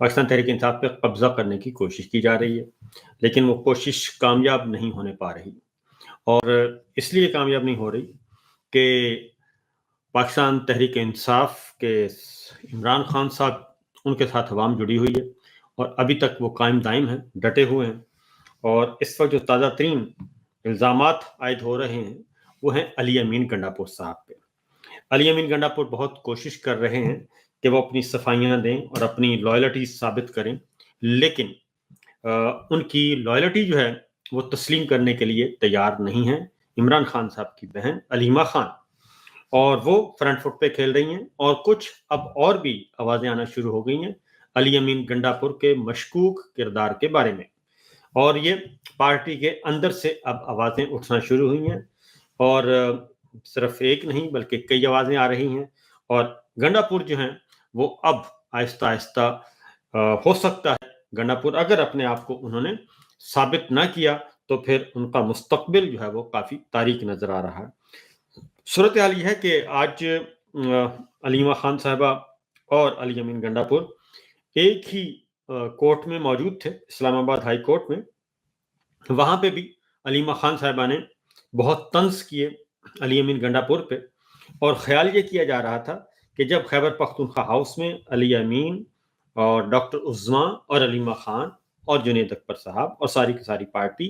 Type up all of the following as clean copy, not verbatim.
پاکستان تحریک انصاف پہ قبضہ کرنے کی کوشش کی جا رہی ہے، لیکن وہ کوشش کامیاب نہیں ہونے پا رہی، اور اس لیے کامیاب نہیں ہو رہی کہ پاکستان تحریک انصاف کے عمران خان صاحب، ان کے ساتھ عوام جڑی ہوئی ہے اور ابھی تک وہ قائم دائم ہیں، ڈٹے ہوئے ہیں، اور اس وقت جو تازہ ترین الزامات عائد ہو رہے ہیں وہ ہیں علی امین گنڈاپور صاحب پہ۔ علی امین گنڈاپور بہت کوشش کر رہے ہیں کہ وہ اپنی صفائیاں دیں اور اپنی لائلٹی ثابت کریں، لیکن ان کی لائلٹی جو ہے وہ تسلیم کرنے کے لیے تیار نہیں ہے عمران خان صاحب کی بہن علیمہ خان، اور وہ فرنٹ فٹ پہ کھیل رہی ہیں، اور کچھ اب اور بھی آوازیں آنا شروع ہو گئی ہیں علی امین گنڈاپور کے مشکوک کردار کے بارے میں، اور یہ پارٹی کے اندر سے اب آوازیں اٹھنا شروع ہوئی ہیں، اور صرف ایک نہیں بلکہ کئی آوازیں آ رہی ہیں، اور گنڈاپور جو ہیں وہ اب آہستہ آہستہ ہو سکتا ہے گنڈاپور اگر اپنے آپ کو انہوں نے ثابت نہ کیا تو پھر ان کا مستقبل جو ہے وہ کافی تاریک نظر آ رہا ہے۔ صورتحال یہ ہے کہ آج علیمہ خان صاحبہ اور علی امین گنڈاپور ایک ہی کورٹ میں موجود تھے، اسلام آباد ہائی کورٹ میں۔ وہاں پہ بھی علیمہ خان صاحبہ نے بہت طنز کیے علی امین گنڈاپور پہ، اور خیال یہ کیا جا رہا تھا کہ جب خیبر پختونخوا ہاؤس میں علی امین اور ڈاکٹر عظمیٰ اور علیمہ خان اور جنید اکبر صاحب اور ساری کی ساری پارٹی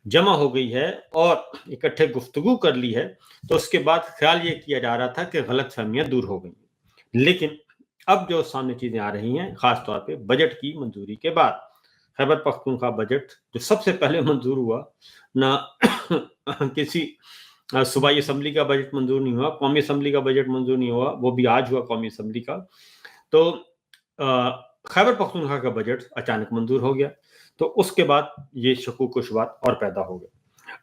جمع ہو گئی ہے اور اکٹھے گفتگو کر لی ہے، تو اس کے بعد خیال یہ کیا جا رہا تھا کہ غلط فہمیاں دور ہو گئی، لیکن اب جو سامنے چیزیں آ رہی ہیں خاص طور پہ بجٹ کی منظوری کے بعد، خیبر پختونخوا بجٹ جو سب سے پہلے منظور ہوا، نہ کسی صوبائی اسمبلی کا بجٹ منظور نہیں ہوا، قومی اسمبلی کا بجٹ منظور نہیں ہوا، وہ بھی آج ہوا قومی اسمبلی کا، تو خیبر پختونخوا کا بجٹ اچانک منظور ہو گیا، تو اس کے بعد یہ شکوک و شبہات اور پیدا ہو گئے۔